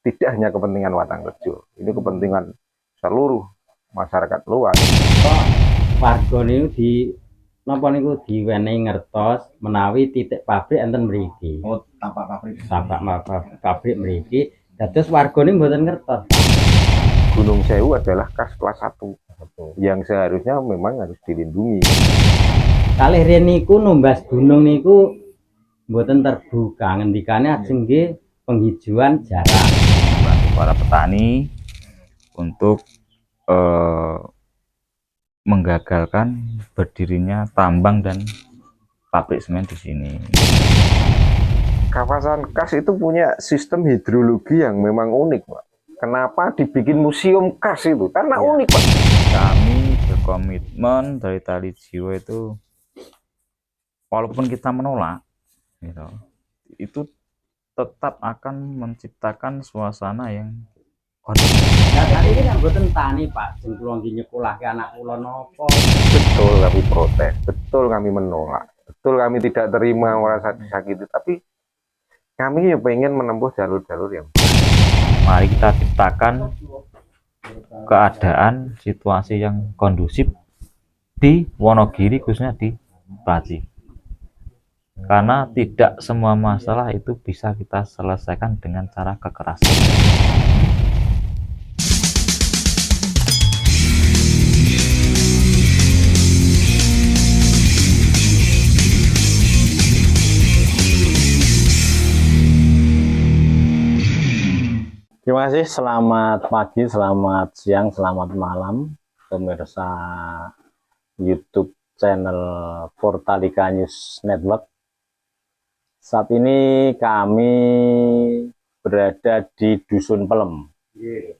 tidak hanya kepentingan Watangrejo, ini kepentingan seluruh masyarakat luas. Warga niku napa niku diwenehi ngertos menawi titik pabrik enten mriki. Oh, tapak pabrik. Pabrik mriki. Dados warga niku mboten ngertos. Gunung Sewu adalah kas kelas 1 yang seharusnya memang harus dilindungi. Kalih riyen niku numbas gunung niku mboten terbuka, ngendikane ajeng nggih penghijauan jarak. Membantu para petani untuk menggagalkan berdirinya tambang dan pabrik semen di sini. Kawasan kas itu punya sistem hidrologi yang memang unik, Pak. Kenapa dibikin museum kas itu? Karena unik, Pak. Kami berkomitmen dari Tali Jiwo itu, walaupun kita menolak, gitu, itu tetap akan menciptakan suasana yang kondusif. Nah, tadi ini kan mboten tani, Pak. Jeng kula nggih nyekolahke anak kula napa. Betul kami protes, betul kami menolak, betul kami tidak terima merasa disakiti, tapi kami ya pengen menempuh jalur-jalur yang Mari kita ciptakan keadaan situasi yang kondusif di Wonogiri, khususnya di Pati. Karena tidak semua masalah itu bisa kita selesaikan dengan cara kekerasan. Terima kasih, selamat pagi, selamat siang, selamat malam pemirsa YouTube channel Portalika News Network. Saat ini kami berada di Dusun Pelem,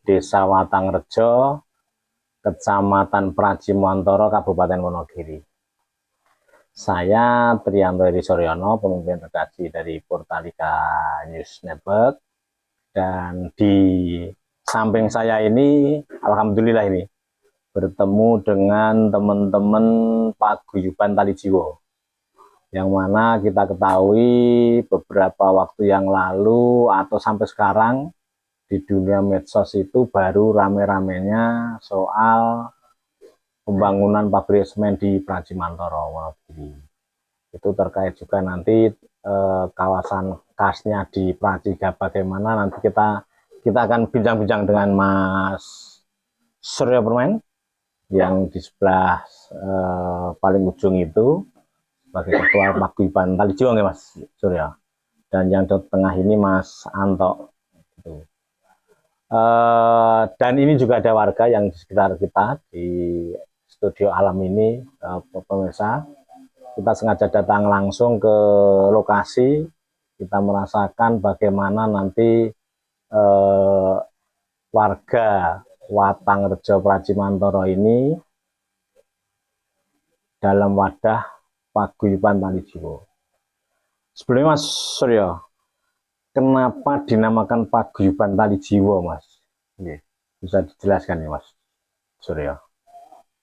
Desa Watangrejo, Kecamatan Prajimantoro, Kabupaten Wonogiri. Saya Triyanto Edi Suryono, pemimpin redaksi dari Portalika News Network. Dan di samping saya ini, alhamdulillah ini, bertemu dengan teman-teman Paguyuban Tali Jiwo. Yang mana kita ketahui beberapa waktu yang lalu atau sampai sekarang di dunia medsos itu baru rame-ramenya soal pembangunan pabrik semen di Prajimantoro, Wonogiri. Itu terkait juga nanti kawasan kasnya di Prajiga bagaimana, nanti kita akan bincang-bincang dengan Mas Suryo Permen yang di sebelah paling ujung itu sebagai ketua Paguyuban Tali Jiwo, Mas Suryo, dan yang di tengah ini Mas Anto gitu. Dan ini juga ada warga yang di sekitar kita di studio alam ini, pemirsa. Kita sengaja datang langsung ke lokasi, kita merasakan bagaimana nanti warga Watangrejo Prajimantoro ini dalam wadah Paguyuban Tali Jiwo. Sebelumnya Mas Suryo, kenapa dinamakan Paguyuban Tali Jiwo, Mas? Bisa dijelaskan ya, Mas Suryo?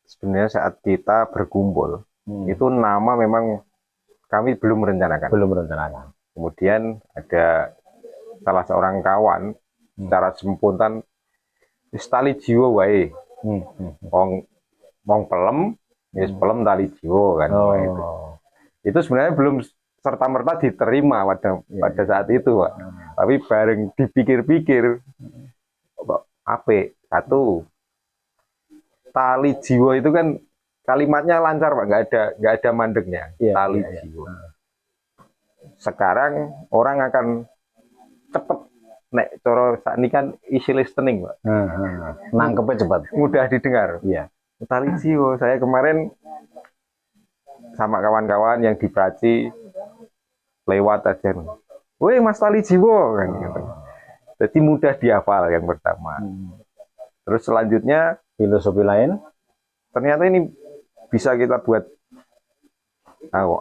sebenarnya saat kita berkumpul, itu nama memang kami belum merencanakan. Kemudian ada salah seorang kawan secara spontan, Tali Jiwo wae. Wong pelem, pelem Tali Jiwo kan. Itu sebenarnya belum serta-merta diterima pada saat itu, Pak. Tapi bareng dipikir-pikir, satu, Tali Jiwo itu kan kalimatnya lancar, Pak, nggak ada mandeknya. Tali Jiwo. Sekarang orang akan cepet nek coro saat ini kan easy listening, Pak. Nangkepnya cepat, mudah didengar. Iya. Tali Jiwo, saya kemarin sama kawan-kawan yang di Praci lewat aja, woi Mas Tali Jiwo kan gitu. Jadi mudah dihafal yang pertama. Terus selanjutnya filosofi lain, ternyata ini bisa kita buat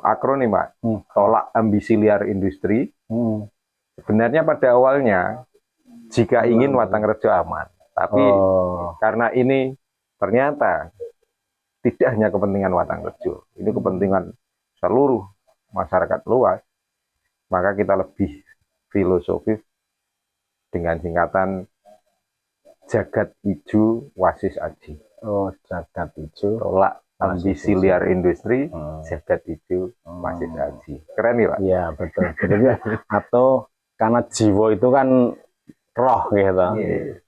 akronim, Pak. Tolak ambisi liar industri. Sebenarnya pada awalnya jika ingin Watangrejo aman, tapi karena ini ternyata tidak hanya kepentingan Watangrejo, ini kepentingan seluruh masyarakat luas, maka kita lebih filosofis dengan singkatan Jagat Ijo Wasis Aji. Oh, Jagat Ijo. Tolak ambisi liar industri, Jagat Ijo Wasis Aji. Keren ya Pak? Iya betul. Jadi atau karena jiwa itu kan roh gitu.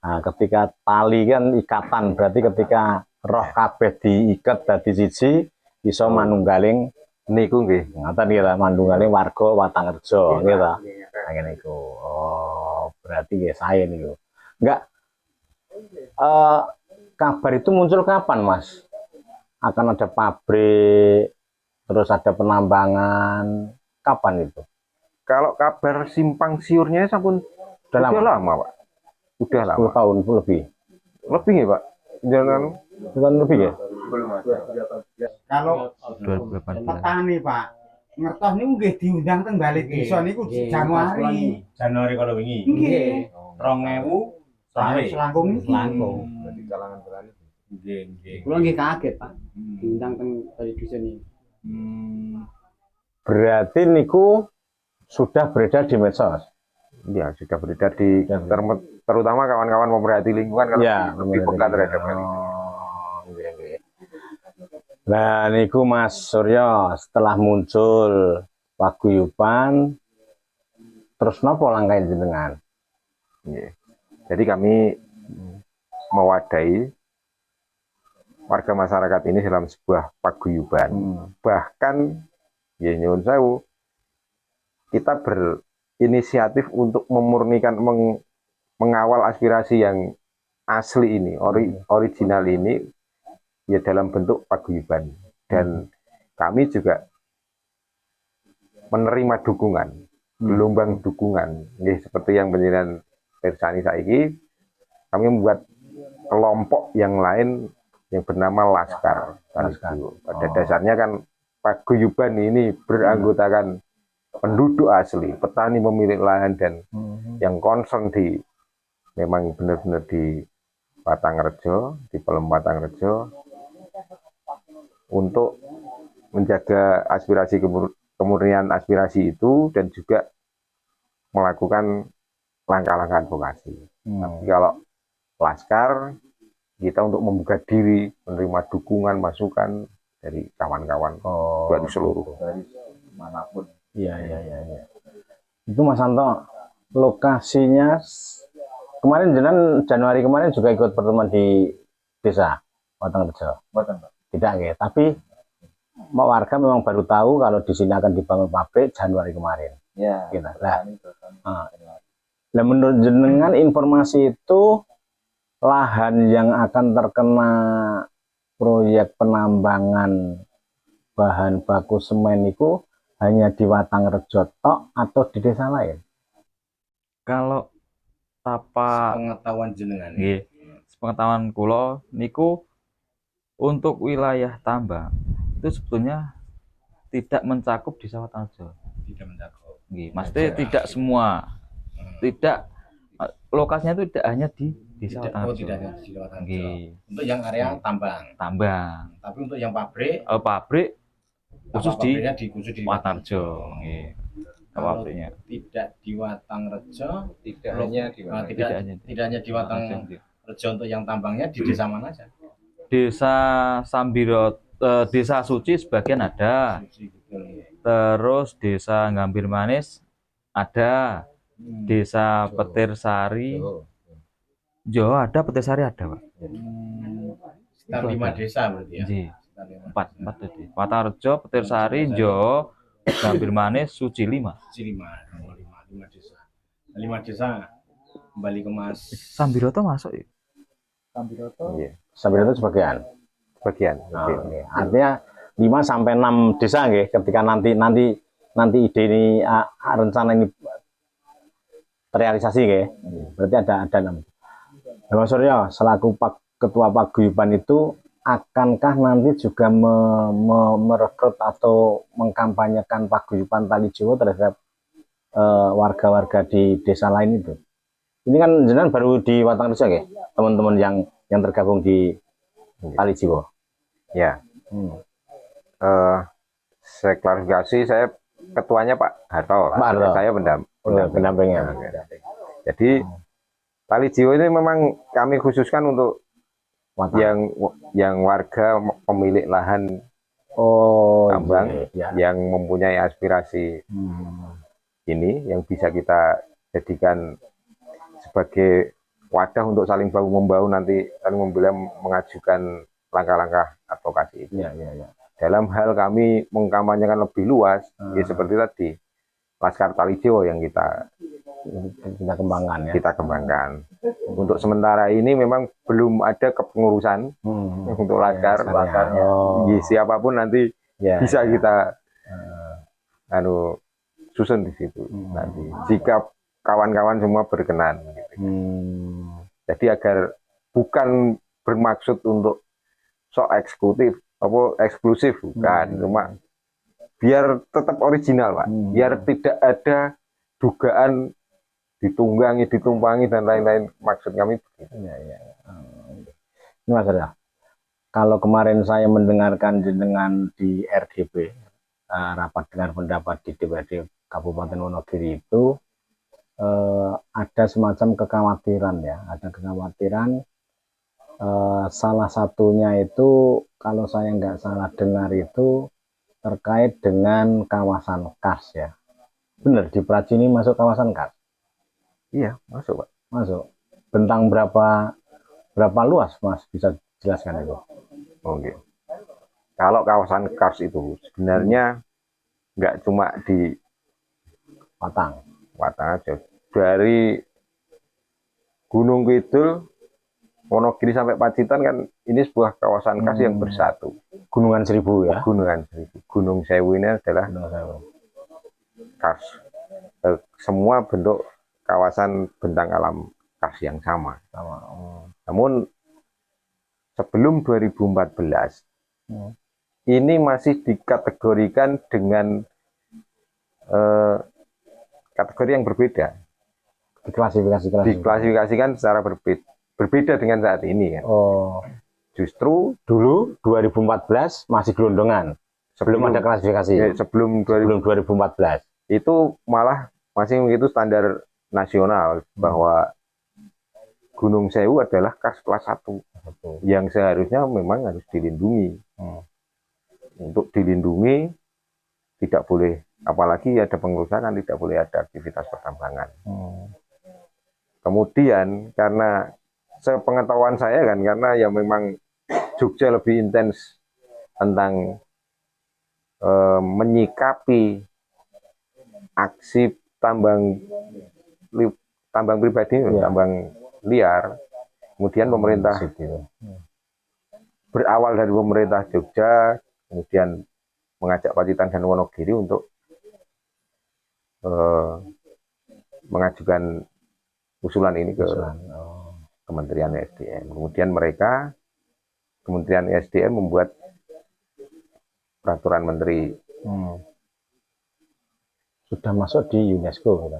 Nah, ketika tali kan ikatan, berarti ketika roh kabeh diikat dadi siji iso manunggaling Niku nggih. ngaten gitu, manunggaling warga Watangrejo gitu. Nah, ngene iku. Oh, berarti nggih sae niku. Enggak kabar itu muncul kapan, Mas? Akan ada pabrik, terus ada penambangan, kapan itu? Kalau kabar simpang siurnya sampun udah lama Pak. Udah 10 lama. tahun lebih. Lebih ya Pak? Jangan Bukan lebih ya? Kalau 2018. petani Pak ngertos niku nggih diundang teng balik desa niku Januari. Januari kalau wingi. Nggih. 2000 Selangkung iki. Selangkung. Berarti kalangan petani. Nggih, nggih. Kula nggih kaget, Pak. Diundang teng balik dusun ini. Berarti niku sudah beredar di medsos. Ya, sudah beredar di terutama kawan-kawan pemerhati lingkungan kalau Ya, lebih peka terhadap hal ini. Nggih, nggih. Nah, niku Mas Suryo setelah muncul paguyuban terus nopo langkah jenengan? Nggih. Jadi kami mewadahi warga masyarakat ini dalam sebuah paguyuban. Bahkan ya nyuwun sewu, kita berinisiatif untuk memurnikan mengawal aspirasi yang asli ini, original ini ya dalam bentuk paguyuban. Dan kami juga menerima dukungan, gelombang dukungan. Ya, seperti yang penjelasan Persani saiki, kami membuat kelompok yang lain yang bernama Laskar. Pada dasarnya kan paguyuban ini beranggotakan penduduk asli, petani pemilik lahan dan yang concern di memang benar-benar di Watangrejo, di Pelem Watangrejo untuk menjaga aspirasi kemurnian aspirasi itu dan juga melakukan langkah-langkah advokasi. Tapi kalau Laskar kita untuk membuka diri, menerima dukungan, masukan dari kawan-kawan dari seluruh Manapun. Iya. Itu Mas Santo, lokasinya kemarin Januari kemarin juga ikut pertemuan di desa Watangrejo. Tidak ya, tapi warga memang baru tahu kalau di sini akan dibangun pabrik Januari kemarin. Ya. Gitu. Nah, menurut jenengan informasi itu lahan yang akan terkena proyek penambangan bahan baku semen itu hanya di Watangrejo tok atau di desa lain? Kalau tapa Pengetahuan jenengan. nggih, sepengetahuan kula niku untuk wilayah tambang itu sebetulnya tidak mencakup di Watangrejo. Tidak mencakup. Nggih, maksudnya tidak semua. Tidak lokasinya itu tidak hanya di desa Watangrejo. Tidak hanya di Watangrejo. Nggih. Untuk yang area tambang. Tapi untuk yang pabrik khusus di khusus di Watangrejo. Nggih. Pabriknya. Tidak di Watangrejo, tidak hanya di Watangrejo untuk yang tambangnya di desa mana saja? Desa Sambiro, Desa Suci sebagian ada. Terus Desa Gambir Manis ada. Desa Petir Sari. Jawa ada, Petir Sari ada, Pak. Sekitar 5 desa berarti ya. Nggih. 4 tadi. Watangrejo, Petir Sari, Jawa, Gambir Manis, Suci 5. 5 desa. 5 desa kembali ke Mas Sambiroto masuk ya? Sambil itu sebagian. Oke. Artinya 5 sampai 6 desa nggih, ketika nanti ide ini rencana ini terrealisasi nggih. Berarti ada 6. Mas Suryo, selaku ketua paguyuban itu akankah nanti juga merekrut atau mengkampanyekan paguyuban Tali Jiwo terhadap warga-warga di desa lain itu? Ini kan jenengan baru di Watangrejo ya, teman-teman yang tergabung di Tali Jiwo. Ya. Saya klarifikasi, saya ketuanya Pak Harto. Pak Harto. Saya pendampingnya. Jadi Tali Jiwo ini memang kami khususkan untuk Watang. yang warga pemilik lahan Oh, tambang iya. yang mempunyai aspirasi ini yang bisa kita jadikan sebagai wadah untuk saling bahu membahu nanti saling membela mengajukan langkah-langkah advokasi itu. Iya, iya, iya. Dalam hal kami mengkampanyekan lebih luas, ya seperti tadi Laskar Tali Jiwo yang kita kembangkan ya. Kita kembangkan. Untuk sementara ini memang belum ada kepengurusan untuk Laskar. Siapapun nanti bisa kita susun di situ nanti. Jika kawan-kawan semua berkenan. Jadi agar bukan bermaksud untuk sok eksekutif, eksklusif, bukan. Cuma biar tetap original, Pak. Biar tidak ada dugaan ditunggangi, ditumpangi dan lain-lain. Maksud kami begitu. Ini Mas Arya, kalau kemarin saya mendengarkan jenengan di RDP, rapat dengar pendapat di DPRD Kabupaten Wonogiri itu ada semacam kekhawatiran ya, ada kekhawatiran salah satunya itu kalau saya nggak salah dengar itu terkait dengan kawasan KAS ya. Benar, di Praji ini masuk kawasan KAS? Iya, masuk, Pak. Masuk. Bentang berapa luas, Mas? Bisa jelaskan itu? Oke. Kalau kawasan KAS itu sebenarnya nggak cuma di Watang aja. Dari Gunung Kidul, Wonogiri sampai Pacitan kan ini sebuah kawasan KAS yang bersatu. Gunungan Seribu ya? Gunungan Seribu. Gunung Sewu ini adalah KAS. Semua bentuk kawasan bentang alam KAS yang sama. Namun sebelum 2014 ini masih dikategorikan dengan kategori yang berbeda. Diklasifikasikan secara berbeda dengan saat ini. Justru dulu 2014 masih gelondongan. Sebelum ada klasifikasi. Sebelum 2014 itu malah masih begitu standar nasional bahwa Gunung Sewu adalah KAS kelas 1 yang seharusnya memang harus dilindungi. Untuk dilindungi tidak boleh, apalagi ada pengerusakan, tidak boleh ada aktivitas pertambangan. Kemudian karena sepengetahuan saya kan, karena ya memang Jogja lebih intens tentang menyikapi aksi tambang pribadi, tambang liar. Kemudian pemerintah berawal dari pemerintah Jogja, kemudian mengajak Pacitan dan Wonogiri untuk mengajukan usulan ini ke Kementerian SDM. Kemudian Kementerian SDM membuat peraturan menteri. Sudah masuk di UNESCO.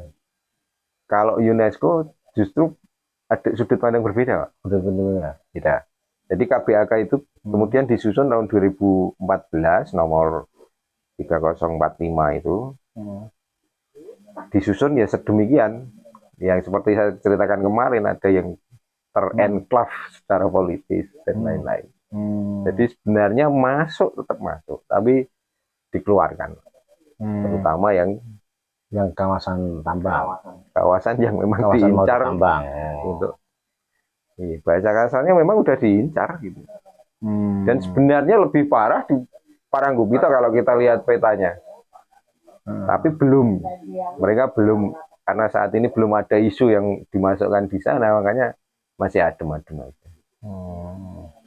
Kalau UNESCO justru ada sudut pandang berbeda, Pak. Tidak. Jadi KBAK itu kemudian disusun tahun 2014 nomor 3045 itu. Disusun ya sedemikian. Yang seperti saya ceritakan kemarin, ada yang terenklav secara politis dan lain-lain. Jadi sebenarnya tetap masuk, tapi dikeluarkan. Terutama yang kawasan tambang, kawasan yang memang diincar tambang untuk bahasa kasarnya memang udah diincar gitu. Dan sebenarnya lebih parah di Paranggupita kalau kita lihat petanya. Tapi mereka belum, karena saat ini belum ada isu yang dimasukkan di sana, makanya masih adem-adem aja.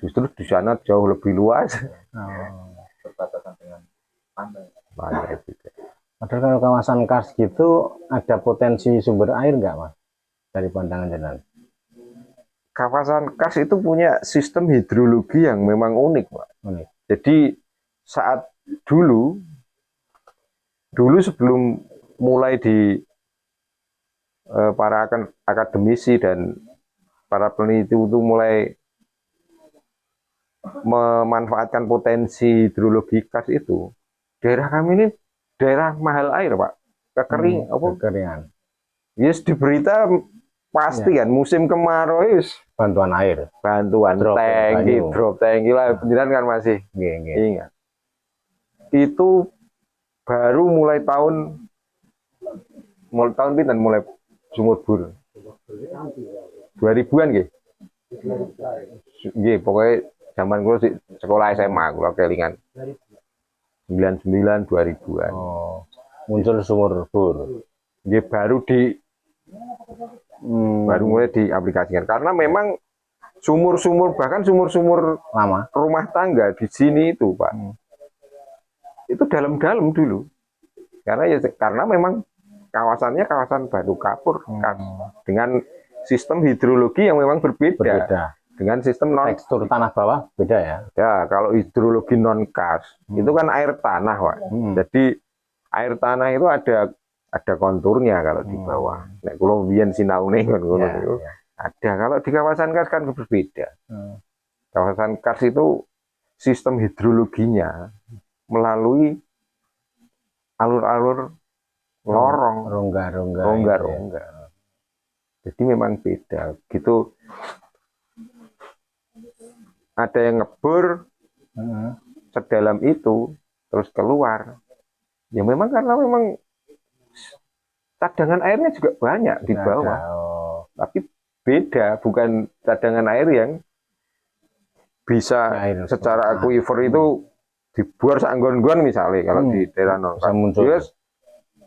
Justru di sana jauh lebih luas. Berbatasan dengan pantai juga. Padahal kalau kawasan KAS gitu ada potensi sumber air nggak, Mas? Dari pandangan jenengan? Kawasan KAS itu punya sistem hidrologi yang memang unik, Pak. Jadi saat dulu sebelum mulai para akademisi dan para peneliti itu mulai memanfaatkan potensi hidrologi KAS itu, daerah kami ini daerah mahal air, Pak. Kekeringan. Kekeringan. Yes, di berita pasti kan musim kemarau is Bantuan air. bantuan Drop tangki, banyu. drop tangki lah, penjiran kan masih Nggih, nggih. ingat. Itu baru mulai tahun pinten mulai sumur bor. 2000-an nggih. Nggih, pokoknya zaman kula sih sekolah SMA kula kelingan. 99 2000-an. Oh, muncul sumur bor. Nggih baru mulai diaplikasikan karena memang sumur-sumur bahkan sumur-sumur Lama. rumah tangga di sini itu Pak itu dalam-dalam dulu karena memang kawasannya kawasan batu kapur dengan sistem hidrologi yang memang berbeda Berbeda. dengan sistem non Tekstur tanah bawah beda ya. ya kalau hidrologi non karst itu kan air tanah Pak jadi air tanah itu ada konturnya kalau di bawah. Nek kula biyen sinaune kan ngono niku. Ada. Kalau di kawasan kars kan berbeda. Kawasan kars itu sistem hidrologinya melalui alur-alur lorong, rongga. Jadi memang beda. Gitu. Ada yang ngebor sedalam itu terus keluar. Ya memang karena memang cadangan airnya juga banyak di bawah, tapi beda, bukan cadangan air yang bisa secara aquifer itu dibuat seanggon-anggon misalnya kalau di daerah non-karst, terus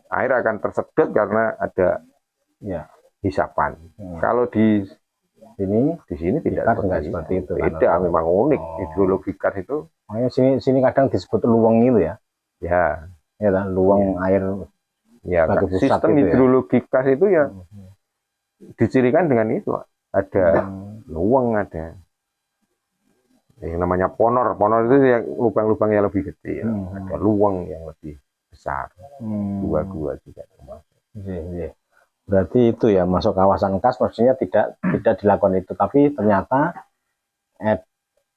air akan tersedot karena ada hisapan. Kalau di sini tidak seperti itu. Beda, memang unik hidrologi kars itu. Makanya sini kadang disebut luweng itu ya. Ya, luweng air. Ya, sistem hidrologi kars itu ya dicirikan dengan itu. Ada luweng, ada yang namanya ponor. Ponor itu yang lubang-lubang yang lebih kecil. Ada luweng yang lebih besar. Gua-gua juga termasuk. Berarti itu ya masuk kawasan kars maksudnya tidak dilakukan itu. Tapi ternyata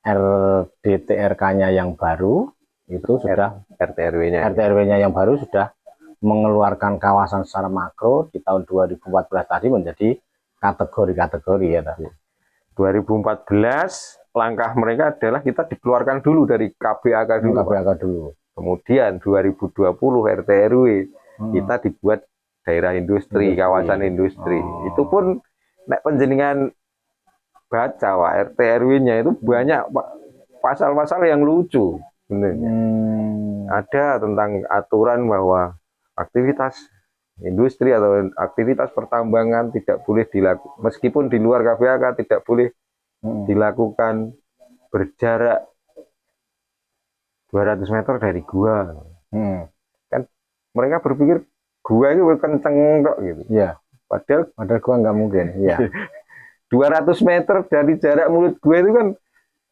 RDTRK-nya yang baru itu sudah RT/RW-nya yang baru sudah mengeluarkan kawasan secara makro di tahun 2014 tadi menjadi kategori-kategori ya tadi. 2014 langkah mereka adalah kita dikeluarkan dulu dari KBAK dulu. Kemudian 2020 RT/RW kita dibuat daerah industri, kawasan industri. Itu pun nek penjenengan baca RT/RW-nya itu banyak pasal-pasal yang lucu sebenarnya. Ada tentang aturan bahwa aktivitas industri atau aktivitas pertambangan tidak boleh dilakukan meskipun di luar KBAK tidak boleh dilakukan berjarak 200 meter dari gua. Kan mereka berpikir gua itu kenceng kok gitu. Ya. Padahal gua nggak mungkin. Ya. 200 meter dari jarak mulut gua itu kan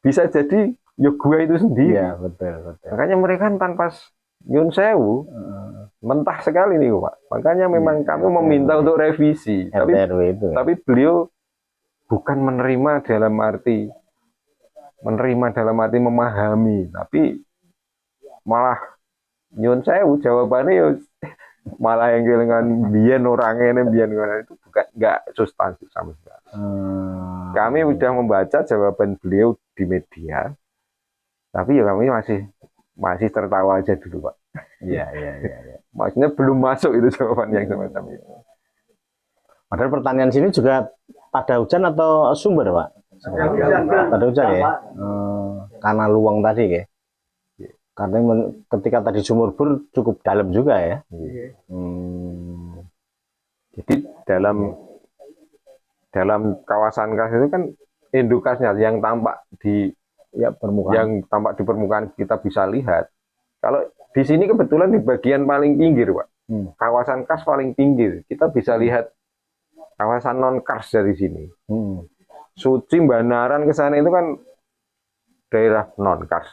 bisa jadi ya gua itu sendiri. Iya, betul. Makanya mereka kan tanpa nyun sewu, mentah sekali nih Pak. Makanya memang kami meminta untuk revisi. Tapi beliau bukan menerima dalam arti memahami, tapi malah nyun sewu jawabannya ya malah yang kelingan biyen orangnya itu bukan nggak substansi sama sekali. Kami sudah membaca jawaban beliau di media, tapi ya kami masih tertawa aja dulu Pak. Iya. Maksudnya belum masuk itu jawaban yang semacam itu. Padahal pertanian sini juga pada hujan atau sumber Pak? Pada hujan ya. Karena luang tadi ya. Karena ketika tadi sumur bor cukup dalam juga ya. Jadi dalam kawasan kars itu kan indukasnya yang tampak di permukaan kita bisa lihat. Kalau di sini kebetulan di bagian paling pinggir Pak. Kawasan kars paling pinggir. Kita bisa lihat kawasan non kars dari sini. Suci Banaran ke sana itu kan daerah non kars.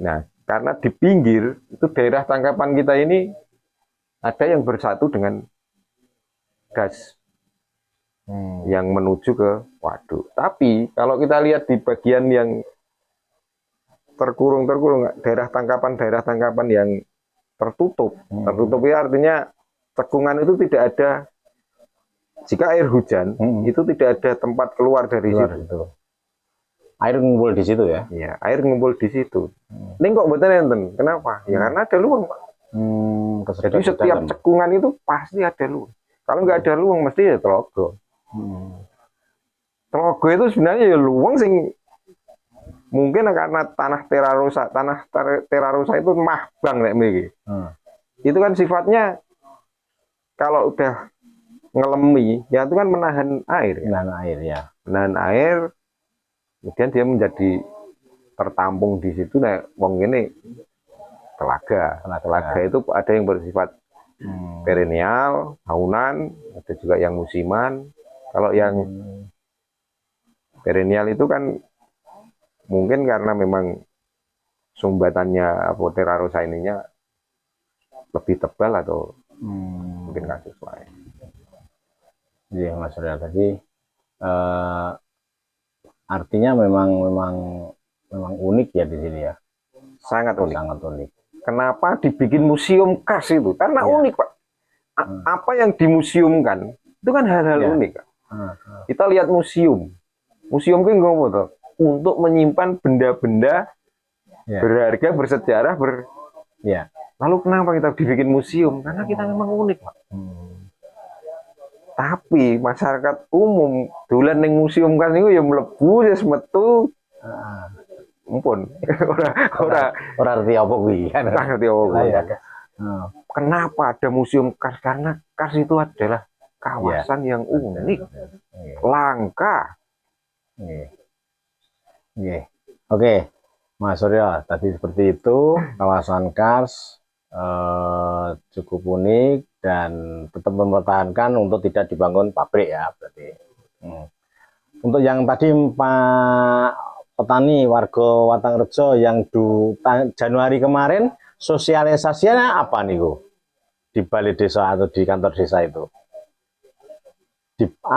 Nah, karena di pinggir itu daerah tangkapan kita ini ada yang bersatu dengan gas yang menuju ke waduk. Tapi kalau kita lihat di bagian yang terkurung daerah tangkapan yang tertutup. Tertutup itu artinya cekungan itu tidak ada jika air hujan itu tidak ada tempat keluar dari situ. Air ngumpul di situ ya? Iya, air ngumpul di situ. Ini kok mboten enten. Kenapa? Ya karena ada luang, Pak. Jadi setiap cekungan itu pasti ada luang. Kalau nggak ada luang mesti ya telogo. Telogo itu sebenarnya ya luang sing mungkin karena tanah terarosa itu mahbang nek mriki. Itu kan sifatnya kalau udah ngelemi ya itu kan menahan air. Menahan air ya. Menahan air, kemudian dia menjadi tertampung di situ. Nah, wong ini telaga. Telaga itu ada yang bersifat perennial, tahunan, ada juga yang musiman. Kalau yang perennial itu kan mungkin karena memang sumbatannya terarosa ininya lebih tebal atau mungkin kasus lain. Iya Mas Surya, tadi artinya memang unik ya di sini ya. Sangat unik. Sangat unik. Kenapa dibikin museum khas itu? Karena unik, Pak. Apa yang dimuseumkan itu kan hal-hal unik. Kita lihat museum. Museum itu nggak untuk menyimpan benda-benda berharga, bersejarah, Lalu kenapa kita dibikin museum? Karena kita memang unik, Pak. Tapi masyarakat umum dolan ning museum kan niku ya mlebu ya metu. Ampun. Ora ngerti apa kuwi kan. Ora ngerti apa kuwi. Kenapa ada museum Kars? Karena Kars itu adalah kawasan yang unik, langka. Oke, Mas Surya, tadi seperti itu kawasan Kars cukup unik dan tetap mempertahankan untuk tidak dibangun pabrik ya berarti. Untuk yang tadi Pak petani warga Watangrejo yang Januari kemarin sosialisasinya apa nih Bu? Di balai desa atau di kantor desa itu?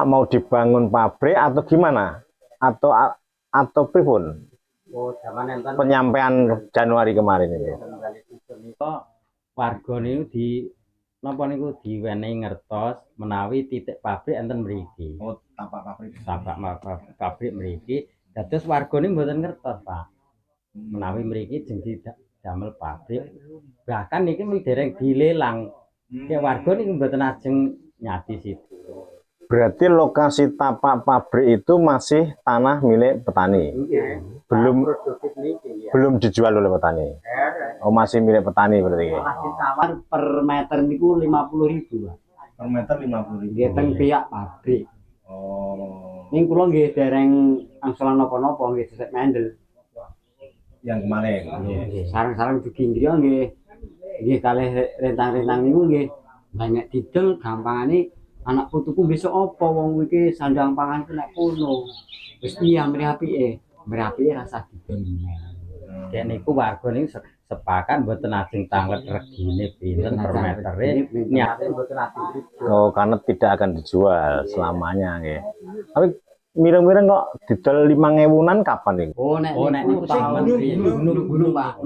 Mau dibangun pabrik atau gimana? Atau pripun? Penyampaian Januari kemarin itu. Warga niku napa niku diwenehi ngertos menawi titik pabrik enten mriki. Oh, tapak pabrik. Pabrik mriki. Dados warga niku mboten ngertos, Pak. Menawi mriki jeng didamel pabrik. Bahkan niki dereng dilelang. Ke warga niku mboten ajeng nyati situ. Berarti lokasi tapak pabrik itu masih tanah milik petani. Belum dijual oleh petani. Oh, masih milik petani berarti. Ditawar per meter niku 50.000, Pak. Per meter 50.000. Nggih teng pihak pabrik. Oh. Ning kula nggih dereng angsulan napa-napa nggih sesek mendel. Yang kemarin. Nggih, sareng-sareng dugi griya nggih. Nggih kalih rentang-rentang niku nggih banyak didel gampangane anak putuku besok apa wong iki sandang pangan nek kono. Wis piye mripike? Mripike rasa didel. Dek niku warga niku sepakat mboten ajeng tanglet regine pinten per metere niate mboten ajeng. Oh, karena tidak akan dijual selamanya nggih. Tapi mireng-mireng kok didol 5.000-an kapan nih? Oh, nek niku tahun gunung Pak.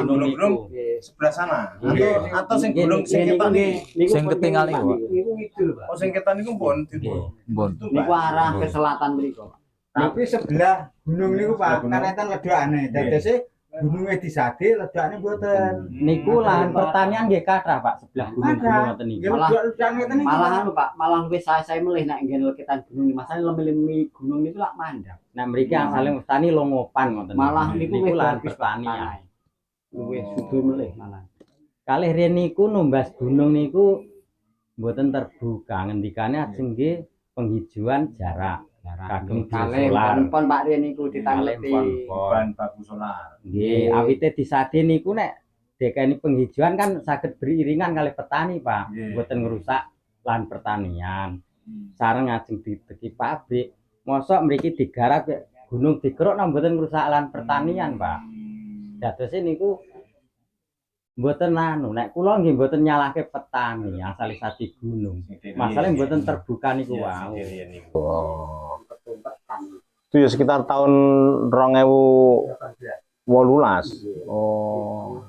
Gunung sebelah sana. Atau sing gunung sing ketan iki. Sing ketinggal niku, Pak. Niku ngidul, Pak. Oh, sing ketan niku mbon. Niku arah ke selatan mriku, Pak. Tapi sebelah gunung niku Pak, kan enten ledokane. Dadose gununge disade, ledokane mboten. Niku lahan pertanian nggih kathah, Pak, sebelah gunung-gunung ngoten niku. Malah anu Pak, malah wis saya melih nek nggih lekitan gunung masane lemi-lemi gunung niku lak mandhap. Nah mriki asalé tani longopan ngoten. Malah niku lahan pertanian. Wis sudu melih malah. Kalih riyen niku numbas gunung niku mboten terbuka, ngendikane ajeng nggih penghijauan jarak. Kagem kalih pon Pak riyen niku ditangleti bahan baku solar. Nggih, awite disade niku nek dekeni penghijauan kan saged beriringan kalih petani, Pak. Mboten ngrusak lahan pertanian. Sareng ajeng diteki pabrik. Mosok mriki digarap gunung dikeruk nang mboten ngrusak lahan pertanian, Pak. Dadose niku mboten anu, nek kula nggih mboten nyalahke petani asale sati gunung. Masalahe mboten terbuka niku wau. Oh. Itu ya sekitar tahun 2018. Oh.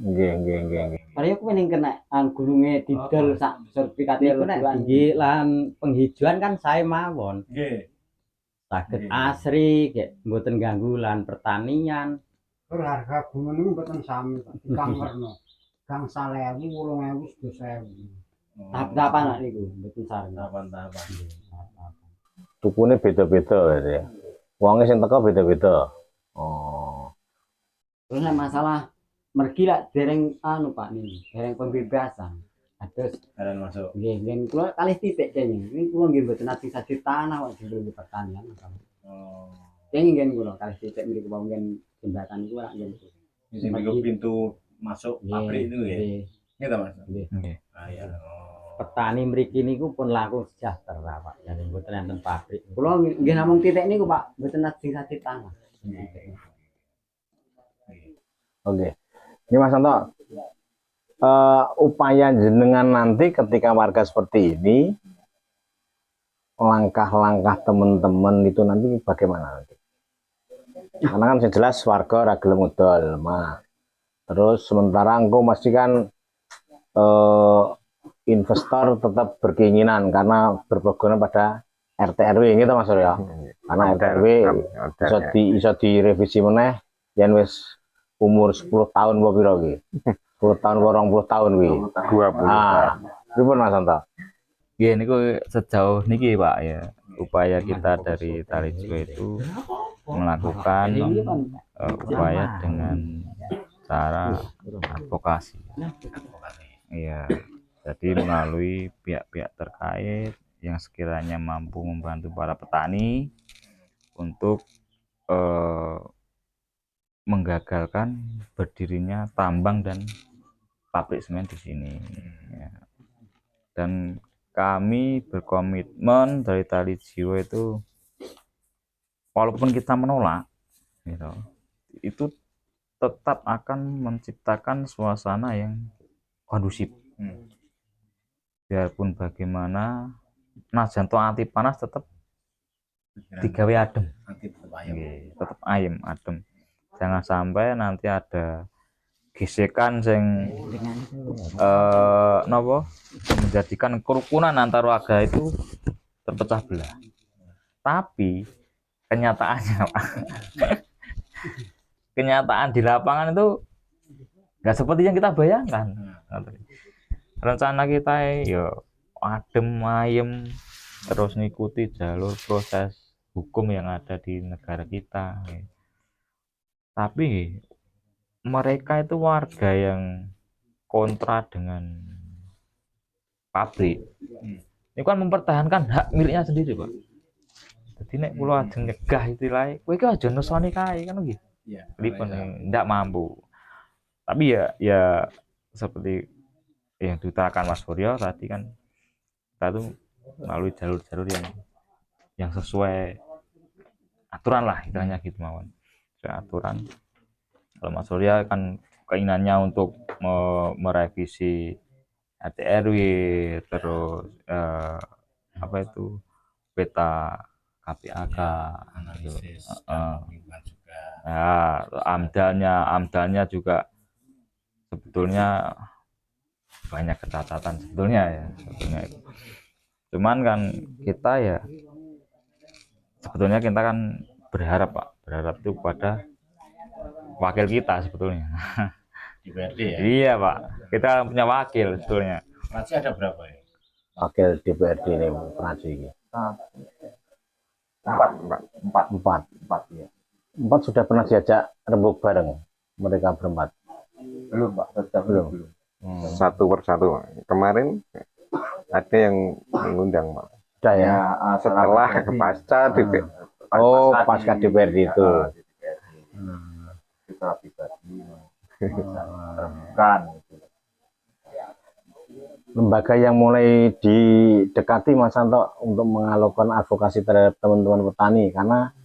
Nggih. Mari aku pengen kena gununge didol sak sertifikate Niku nek ledukan nggih lan penghijauan kan sae mawon. Nggih. Saged Nggih. asri kayak mboten ganggu lan pertanian. Tur harga gunung niku mboten sami, Pak. Kang Werno. Kang 1000, 8000, 12000. Tahap-tahapan lah niku mboten sareng. Tahapan-tahapan. Tukune beda-beda berarti ya. Wonge sing teko beda-beda. Oh. Terus nek masalah mergi lah dereng anu Pak niki, dereng pembebasan. Atus Jalan masuk. nggih kula kalih titik kene. Ini kula nggih mboten ati sadi tanah kok dibeli pertanian. Oh. Kene nggih kula kalih titik mriku mungkin jembatan iku lak nggih. Sing niku pintu masuk pabrik itu ya. Nggih ta Mas? Nggih. Ah ya. Oh. Petani mriki niku pun langkung sejahtera Pak. Jadi mboten enten pabrik. Kula nggih namung titik niku Pak, mboten ati sadi tanah. Oke. Ini Mas Santo, upaya jenengan nanti ketika warga seperti ini, langkah-langkah teman-teman itu nanti bagaimana nanti? Karena kan jelas warga ora gelem ngedol, terus sementara engko mesti kan investor tetap berkeinginan karena berpegangan pada RT RW gitu Mas Surya. Karena RT RW iso direvisi meneh yen wis umur 10 tahun apa piro iki? 10 tahun 20 tahun kuwi. 20. Pripun Mas Santo? Nggih niku sejauh niki Pak ya, upaya kita dari Tali Jiwa itu melakukan upaya dengan cara advokasi. Iya, jadi melalui pihak-pihak terkait yang sekiranya mampu membantu para petani untuk menggagalkan berdirinya tambang dan pabrik semen di sini. Ya. Dan kami berkomitmen dari Tali Jiwa itu, walaupun kita menolak, gitu, itu tetap akan menciptakan suasana yang kondusif. Biarpun bagaimana, najan to anti panas tetap digawe adem. Tetap ayem, adem. Jangan sampai nanti ada gesekan sing menjadikan kerukunan antar warga itu terpecah belah. Tapi kenyataannya kenyataan di lapangan itu nggak seperti yang kita bayangkan. Rencana kita ya adem ayem terus ngikuti jalur proses hukum yang ada di negara kita. Tapi mereka itu warga yang kontra dengan pabrik. Ini kan mempertahankan hak miliknya sendiri, Pak. Jadi nek kula ajeng nyegah istilahnya, kowe iki aja nesoni kae kan gitu. Iya. Tidak mampu. Tapi ya seperti yang diutarakan Mas Suryo tadi kan, kita tuh melalui jalur-jalur yang sesuai aturan lah, istilahnya gitu mawon. Sesuai aturan. Kalau Mas Surya kan keinginannya untuk merevisi RT RW, terus peta KPAK, analisis lingkungan juga. Ya, amdalnya juga sebetulnya banyak catatan sebetulnya ya, itu. Cuman kan kita ya sebetulnya kita kan berharap itu pada wakil kita sebetulnya. Di BRD ya? Iya Pak, kita punya wakil sebetulnya. Masih ada berapa ya? Wakil DPRD ini Praji ini. Empat ya. Empat sudah pernah diajak rembuk bareng mereka berempat. Belum Pak, belum. Satu persatu. Kemarin ada yang mengundang Pak. Sudah ya. Setelah pasca DPR. Oh, pasca DPRD itu. Kita pribadi terbukan. Lembaga yang mulai didekati Mas Santo untuk mengalokkan advokasi terhadap teman-teman petani karena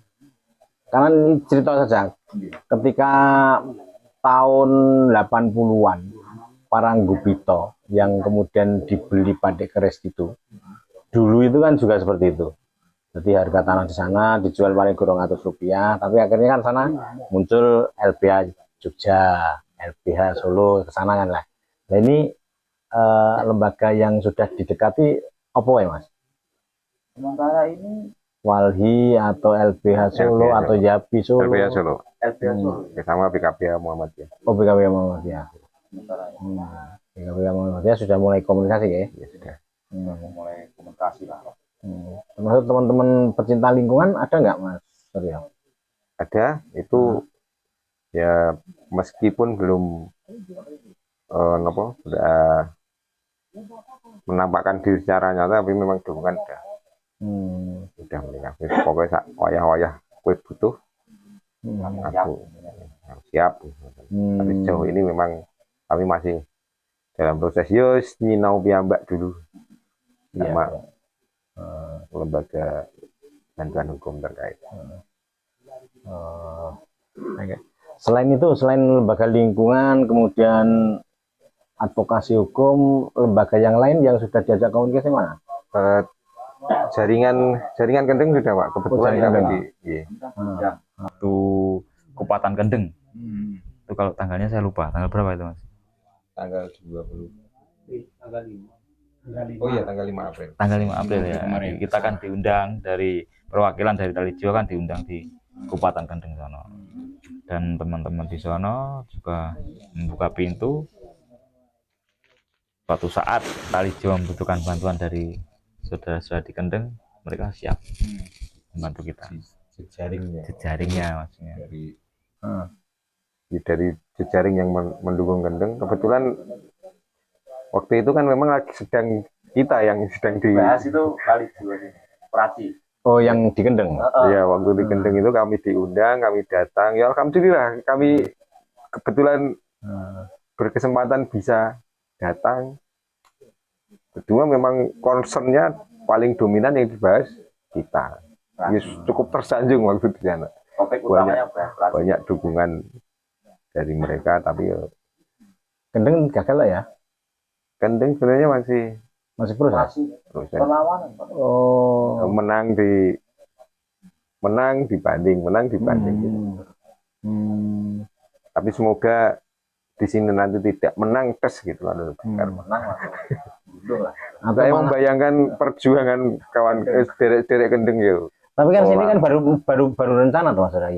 ini cerita saja ketika tahun 80-an Paranggubito yang kemudian dibeli Padek Keris itu dulu itu kan juga seperti itu, jadi harga tanah di sana dijual paling kurang Rp100, tapi akhirnya kan sana muncul LBH Jogja LBH Solo ke sana kan lah. Nah ini lembaga yang sudah didekati apa ya Mas? Sementara ini Walhi atau LBH Solo LBH atau Yapi Solo? LBH Solo. LBH Solo. Bersama PKP Muhammadiyah. Oh PKB Muhammadiyah. Sementara ini PKB Muhammadiyah sudah mulai komunikasi ya? Ya sudah. mulai komunikasi lah. Termasuk teman-teman pecinta lingkungan ada nggak Mas Suryo? Ada itu ya meskipun belum sudah menampakkan diri secara nyata, tapi memang dukungan sudah menikah. Pokoknya wayah-wayah kue butuh, aku siap. Tapi sejauh ini memang kami masih dalam proses nyinau piyambak dulu sama lembaga bantuan hukum terkait. Okay. Selain itu, selain lembaga lingkungan, kemudian advokasi hukum, lembaga yang lain yang sudah diajak komunikasi mana? Jaringan Kendeng sudah Pak, kebetulan kami di Waktu Kupatan Kendeng. Itu kalau tanggalnya saya lupa, tanggal berapa itu Mas? tanggal 20. Oh iya, tanggal 5 April. Tanggal 5 April ya. Kita kan diundang dari perwakilan dari Talijo kan diundang di Kupatan Kendeng sono. Dan teman-teman di sono juga membuka pintu. Suatu saat Talijo membutuhkan bantuan dari saudara-saudara di Kendeng, mereka siap membantu kita. Jejaringnya maksudnya. Dari jejaring yang mendukung Kendeng, kebetulan waktu itu kan memang lagi sedang dibahas itu Talijo Praci. Oh, yang di Kendeng? Iya, waktu di Kendeng itu kami diundang, kami datang. Ya alhamdulillah, kami kebetulan berkesempatan bisa datang. Kedua memang concernnya paling dominan yang dibahas kita. Ini cukup tersanjung waktu di sana. Banyak dukungan dari mereka, tapi ya Kendeng gagal lah ya? Kendeng sebenarnya masih proses. Perlawanan. Oh. Menang dibanding gitu. Tapi semoga di sini nanti tidak menang tes gitu loh. Menang Saya membayangkan perjuangan kawan derek Kendeng ya. Tapi kan sini kan baru rencana tuh Mas Rai.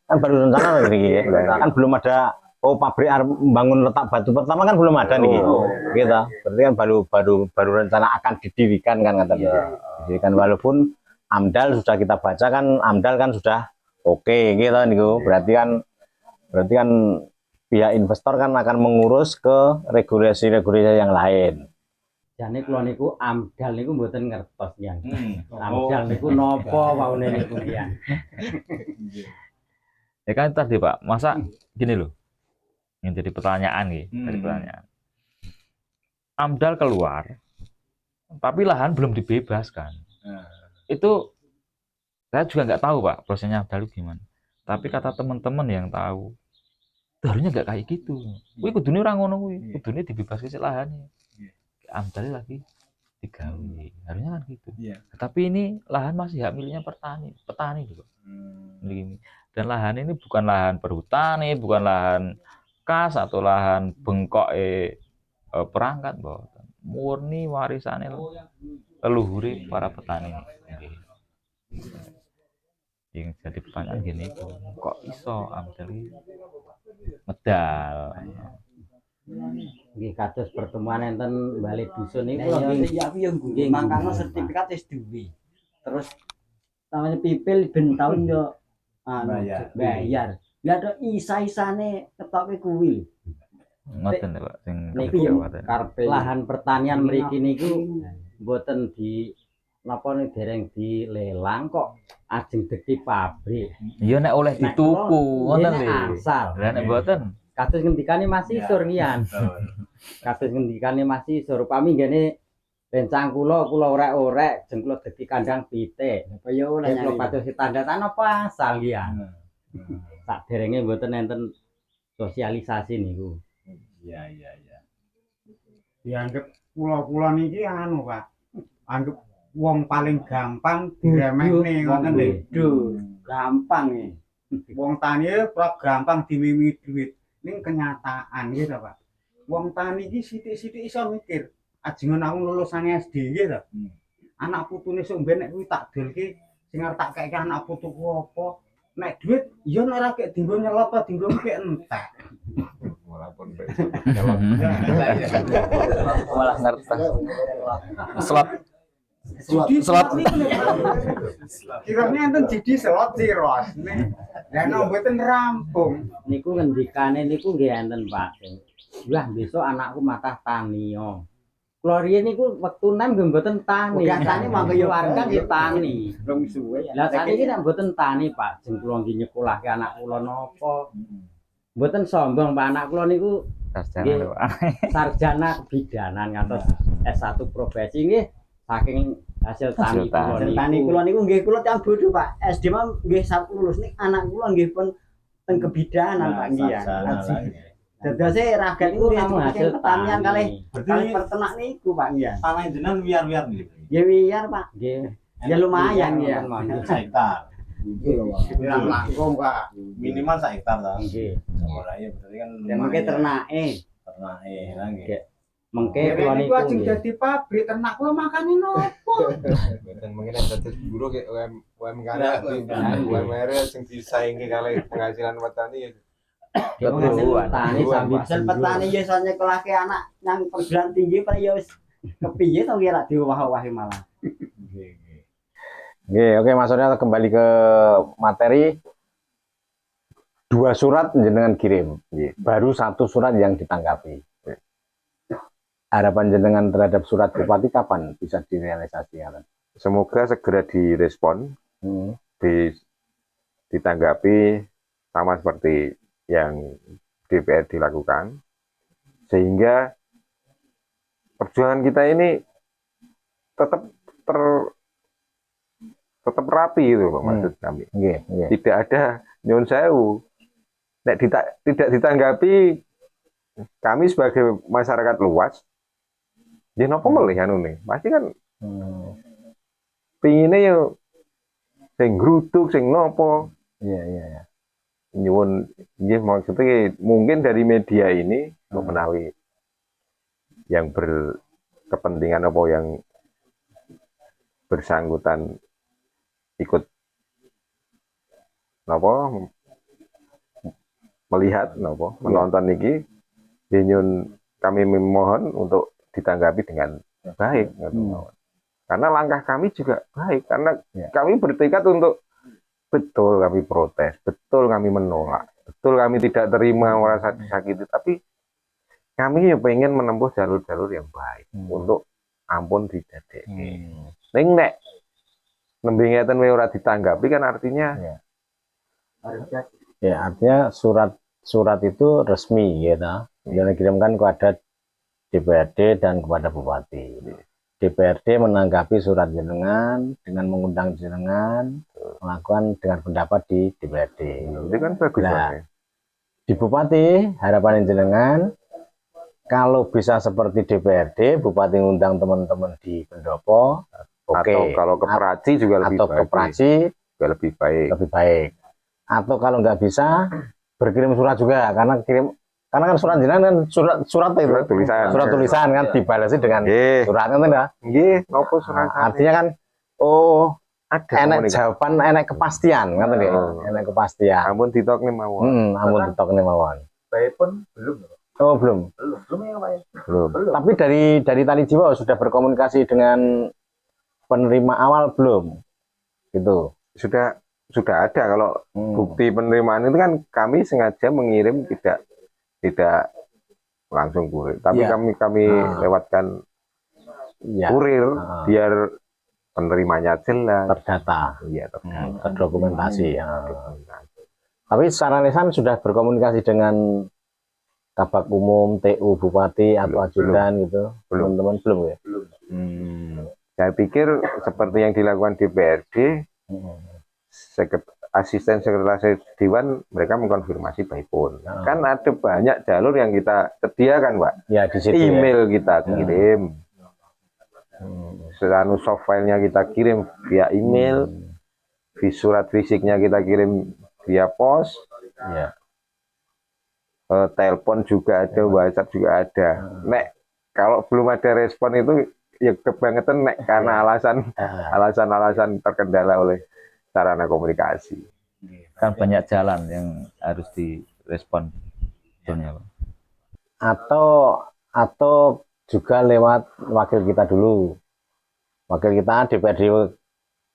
Kan baru rencana nih, kan belum ada. Oh, pabrik membangun letak batu pertama kan belum ada nih, gitu. Berarti kan baru rencana akan didirikan kan katanya. Didirikan walaupun AMDAL sudah kita baca kan, AMDAL kan sudah oke, gitu niku. Berarti kan pihak investor kan akan mengurus ke regulasi-regulasi yang lain. Jane kula niku AMDAL niku mboten ngertos yang. AMDAL niku napa waune niku ya. Ya kan tadi Pak, masa gini loh. Yang jadi pertanyaan dari pertanyaan. AMDAL keluar, tapi lahan belum dibebaskan. Itu saya juga nggak tahu Pak prosesnya AMDAL gimana. Tapi kata teman-teman yang tahu, harusnya nggak kayak gitu. Wih, kudune ora ngono kuwi, kudune dibebaskan lahannya. AMDAL lagi digawe, harusnya kan gitu. Tapi ini lahan masih hak miliknya petani gitu. Dan lahan ini bukan lahan perhutani, bukan lahan kas atau lahan bengkok perangkat, murni warisannya leluhur para petani. Yang jadi pertanyaan gini, kok iso AMDAL medal? Nggih kados pertemuan enten bali dusun niku nggih mangkano sertifikat wis duwe. Terus namanya pipil ben taun yo bayar. Lah tok isa-isane ketoke kuwi. Ngoten Pak sing karepe lahan pertanian mriki niku mboten di napa dereng dilelang kok ajeng dadi pabrik. Iya nek oleh dituku ngoten lho. Asal. Lah nek mboten kados ngendikane Mas Isur kian. Kados ngendikane Mas Isur pami ngene rencang kula orek-orek jeng kula dadi kandang pitik. Kaya oleh kula kados tandatan apa asal kian. Sak derenge mboten enten sosialisasi niku. Iya. Dianggap kula niki anu Pak. Anggap wong paling gampang diremehne ngoten lho. Gampang iki. Wong tani gampang dimimi duit. ning kenyataan gitu Pak. Wong tani iki sithik-sithik iso mikir, ajengan aku lulusane SD gitu. Anak putune sok ben nek kuwi tak dolke sing arep tak keke anak putuku apa. Nek duit ya nek ora kek dienggo nyelot ta dienggo kek entek. Walaupun Malah ngerti. Slot. Slot. Kirane enten jadi slot ciros. Lah nek mboten rampung. Niku ngendikane niku nggih enten Pak. Wah besok anakku matah tani yo. Kula riyen niku wektu nem nggih mboten tani. Biasane mangke yo warga nggih tani. Rong suwe. Lah saiki nek mboten tani Pak, jeng kula nggih nyekolahke anak kula napa. Mboten sombong Pak, anak kula niku sarjana kebidanan ngantos S1 profesi nggih saking hasil tani kula. Hasil tani kula niku nggih kula tiyang bodho Pak. SD mah nggih sampun lulus nik anak kula nggih pun teng kebidanan Pak nggih ya. Dadase raga niku hasil pertanian kalih peternak niku Pak nggih. Tanah jenengan wiar-wiar nggih. Nggih wiar Pak, nggih. Ya lumayan ya. 1 hektar. Pirang langkung Pak. Minimal 1 hektar ta. Nggih. Ora ya berarti kan Ya mengke ternake. Ternake lah nggih. Mengke Kula kula niku niku ajeng dadi pabrik ternak kula makane nopo? dan mungkin ada guru kayak UMKM UMR sing disaingi kali penghasilan petani ya Betul. Tani sambil Hasil petani ya iso nyekolahke anak nang perguruan tinggi pak ya wis kepiye to kira diwah-wahi malah. Oke, oke Mas Surya kembali ke materi. 2 surat jenengan kirim, baru 1 surat yang ditanggapi. Harapan jenengan terhadap surat bupati kapan bisa direalisasikan? semoga segera direspon, ditanggapi sama seperti yang DPR dilakukan, sehingga perjuangan kita ini tetap tetap rapi itu maksud kami. Tidak ada nyun sewu. Nek tidak ditanggapi, kami sebagai masyarakat luas, ya nopo melih anu nih, pasti kan pinginnya ya sing gruduk, sing nopo. Iya. Nyuwun, maksudnya mungkin dari media ini menawi yang berkepentingan apa yang bersangkutan ikut nopo melihat nopo menonton niki, nyuwun kami memohon untuk ditanggapi dengan baik, karena langkah kami juga baik, karena kami bertekad untuk betul kami protes, betul kami menolak, betul kami tidak terima merasa disakiti, tapi kami ya pengen menempuh jalur-jalur yang baik untuk ampun didadekake. Ning nek nembe ngeten ora ditanggapi kan artinya ya artinya surat itu resmi gitu. Yang dikirimkan kepada DPRD dan kepada Bupati. DPRD menanggapi surat jenengan dengan mengundang jenengan melakukan dengan pendapat di DPRD. Itu kan bagus. Nah, di Bupati harapan jenengan kalau bisa seperti DPRD, Bupati ngundang teman-teman di Pendopo, atau kalau ke Praci juga lebih atau baik. ke Praci juga lebih baik. Atau kalau nggak bisa berkirim surat juga, karena kan surat jenengan kan surat tulisan kan dibalasi dengan surat kan enggak? Nggih, nopo surat. Artinya kan ada enak jawaban, enak kepastian kan tadi. Enak kepastian. Ampun ditokne mawon. Ampun ditokne mawon. Baik pun belum. Oh, belum Ya Pak ya. Belum. Tapi dari Tani Jiwa sudah berkomunikasi dengan penerima awal belum? Gitu. Sudah ada. Kalau bukti penerimaan itu kan kami sengaja mengirim tidak langsung kurir, tapi kami lewatkan kurir biar penerimanya jelas, terdata, terdokumentasi. Terdokumentasi. Tapi secara lisan sudah berkomunikasi dengan Kabak Umum, TU Bupati atau ajudan gitu, teman-teman belum ya? Saya pikir seperti yang dilakukan DPRD, asisten sekretaris Dewan mereka mengkonfirmasi by phone. Kan ada banyak jalur yang kita sediakan, Pak. Ya, di situ email kita kirim. Soft file-nya kita kirim via email. Surat fisiknya kita kirim via pos. telepon juga ada, WhatsApp juga ada. Nek kalau belum ada respon itu ya kebangetan nek karena alasan terkendala oleh sarana komunikasi. Kan banyak jalan yang harus direspon sebetulnya, Pak. Atau juga lewat wakil kita dulu. Wakil kita DPRD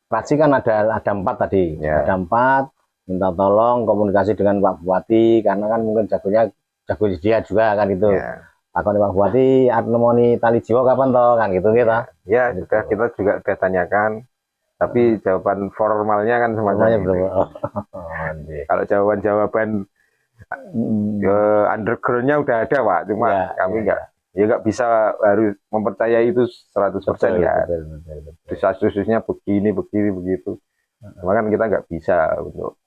Praji kan ada 4 tadi. Ya. Ada 4, minta tolong komunikasi dengan Pak Bupati karena kan mungkin jago dia juga kan itu. Ya. Takon Pak Bupati nemoni tali jiwa kapan toh kan gitu kita. Ya, sudah kita juga sudah tanyakan. Tapi jawaban formalnya kan semacam itu. Kalau jawaban undergroundnya udah ada, Pak. Cuma kami nggak bisa harus mempercayai itu 100% ya. Khususnya begini begitu. Cuma kan kita nggak bisa untuk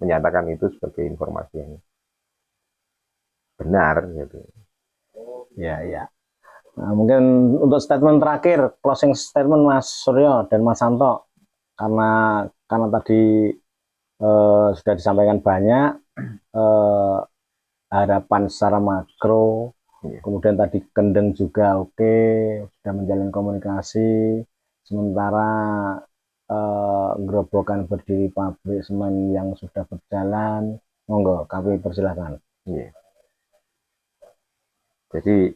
menyatakan itu sebagai informasi yang benar gitu. Ya. Nah, mungkin untuk statement terakhir, closing statement Mas Suryo dan Mas Santo, karena tadi sudah disampaikan banyak harapan secara makro, kemudian tadi Kendeng juga oke, sudah menjalin komunikasi, sementara gerobokan berdiri pabrik semen yang sudah berjalan, monggo kami persilahkan. Jadi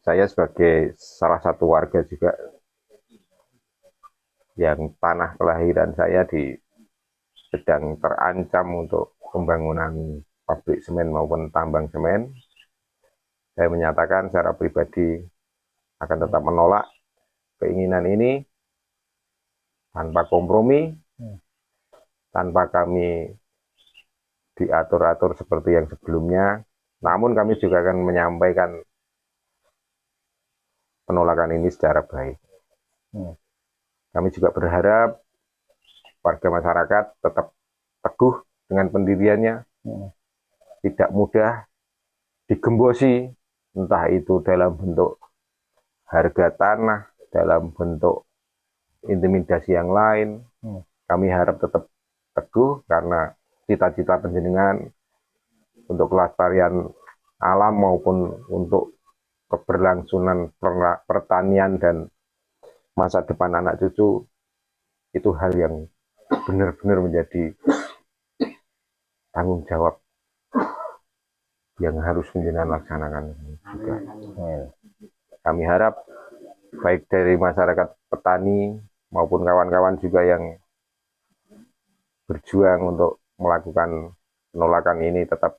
saya sebagai salah satu warga juga yang tanah kelahiran saya sedang terancam untuk pembangunan pabrik semen maupun tambang semen. Saya menyatakan secara pribadi akan tetap menolak keinginan ini tanpa kompromi, tanpa kami diatur-atur seperti yang sebelumnya. Namun kami juga akan menyampaikan penolakan ini secara baik. Kami juga berharap warga masyarakat tetap teguh dengan pendiriannya, tidak mudah digembosi, entah itu dalam bentuk harga tanah, dalam bentuk intimidasi yang lain. Kami harap tetap teguh karena cita-cita panjenengan untuk kelestarian alam maupun untuk keberlangsungan pertanian dan masa depan anak cucu itu hal yang benar-benar menjadi tanggung jawab yang harus panjenengan laksanakan juga. Kami harap baik dari masyarakat petani maupun kawan-kawan juga yang berjuang untuk melakukan penolakan ini tetap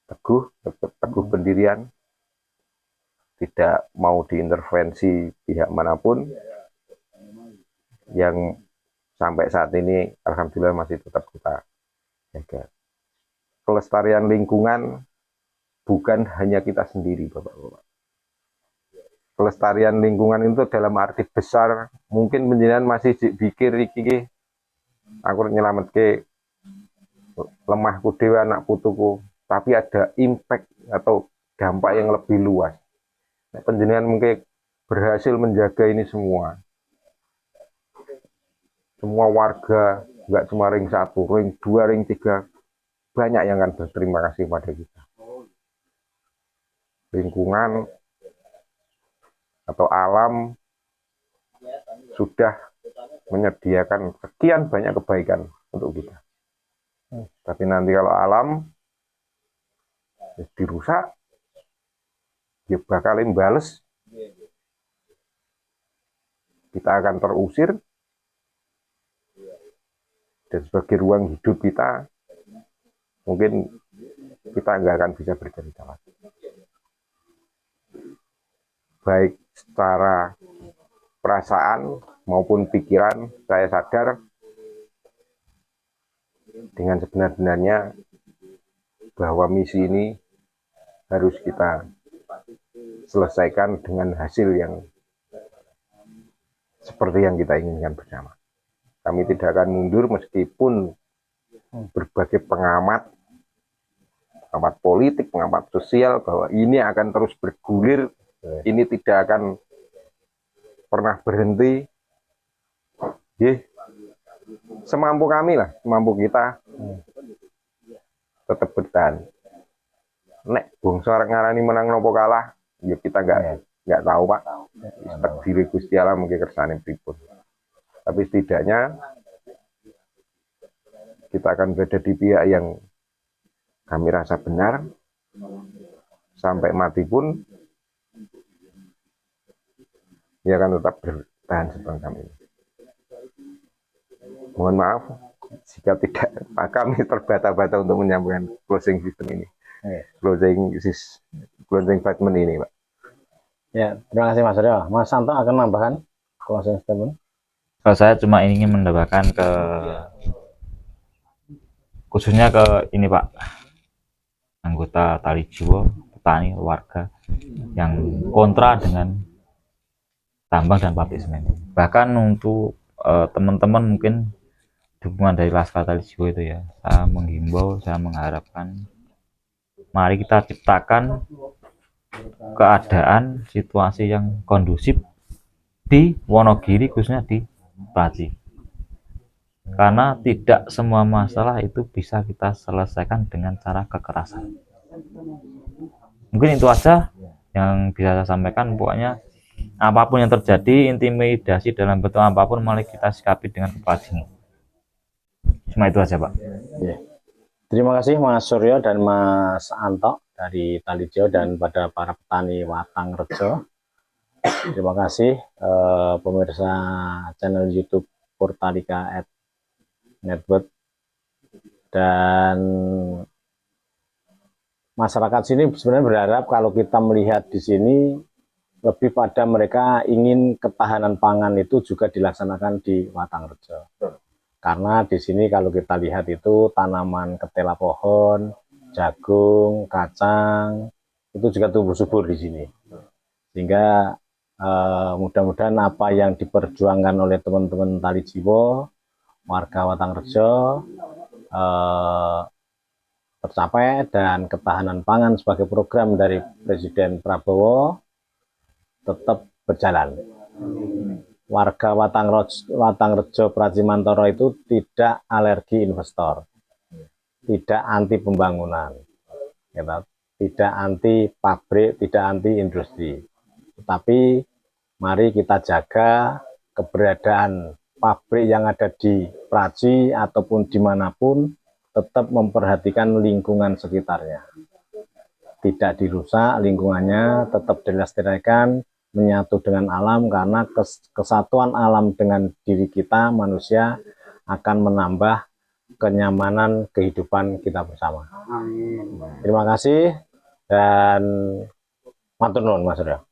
teguh pendirian, tidak mau diintervensi pihak manapun, yang sampai saat ini alhamdulillah masih tetap kita jaga. Kelestarian lingkungan bukan hanya kita sendiri, Bapak-Bapak. Kelestarian lingkungan itu dalam arti besar, mungkin penjenengan masih pikir iki aku nyelametke lemahku dewe anak putuku, tapi ada impact atau dampak yang lebih luas. Penjenengan mungkin berhasil menjaga ini semua warga, nggak cuma ring 1, ring 2, ring 3, banyak yang akan berterima kasih pada kita. Lingkungan atau alam sudah menyediakan sekian banyak kebaikan untuk kita. Tapi nanti kalau alam dirusak, dia bakal imbales. Kita akan terusir, dan sebagai ruang hidup kita, mungkin kita nggak akan bisa bercerita lagi. Baik secara perasaan maupun pikiran, saya sadar dengan sebenar-benarnya bahwa misi ini harus kita selesaikan dengan hasil yang seperti yang kita inginkan bersama. Kami tidak akan mundur meskipun berbagai pengamat politik, pengamat sosial bahwa ini akan terus bergulir, ini tidak akan pernah berhenti. Semampu kami lah, semampu kita tetap bertahan. nek bangsa arek ngarani menang nopo kalah, ya kita nggak tahu Pak. Takdir Gusti Allah mungkin kersane pripun. Tapi setidaknya kita akan berada di pihak yang kami rasa benar sampai mati pun, ya akan tetap bertahan seperti kami. Mohon maaf jika tidak, kami terbata-bata untuk menyampaikan closing system ini, closing statement ini, Pak. Ya, terima kasih Mas Ryo. Mas Santo akan menambahkan closing statement. Kalau saya cuma ingin menambahkan khususnya ke ini Pak, anggota Tali Jiwo, petani, warga yang kontra dengan tambang dan pabrik semen. Bahkan untuk teman-teman mungkin dukungan dari Laskar Tali Jiwo itu ya, saya menghimbau, saya mengharapkan mari kita ciptakan keadaan situasi yang kondusif di Wonogiri, khususnya di Praji, karena tidak semua masalah itu bisa kita selesaikan dengan cara kekerasan. Mungkin itu aja yang bisa saya sampaikan. Pokoknya apapun yang terjadi, intimidasi dalam bentuk apapun, mari kita sikapi dengan kepala dingin. Cuma itu aja Pak. Ya. Terima kasih Mas Suryo dan Mas Anto dari Tali Jiwo dan pada para petani Watang Rejo. Terima kasih pemirsa channel YouTube Purtalika Network, dan masyarakat sini sebenarnya berharap kalau kita melihat di sini lebih pada mereka ingin ketahanan pangan itu juga dilaksanakan di Watang Rejo. Karena di sini kalau kita lihat itu tanaman ketela pohon, jagung, kacang itu juga tumbuh subur di sini. Sehingga mudah-mudahan apa yang diperjuangkan oleh teman-teman Tali Jiwo, warga Watang Rejo tercapai, dan ketahanan pangan sebagai program dari Presiden Prabowo tetap berjalan. Warga Watang Rejo Praji Mantoro itu tidak alergi investor, tidak anti pembangunan, tidak anti pabrik, tidak anti industri. Tetapi mari kita jaga keberadaan pabrik yang ada di Praji ataupun dimanapun, tetap memperhatikan lingkungan sekitarnya. Tidak dirusak lingkungannya, tetap dilestarikan, menyatu dengan alam, karena kesatuan alam dengan diri kita manusia akan menambah kenyamanan kehidupan kita bersama. Amin. Terima kasih dan matur nuwun Mas Ryo.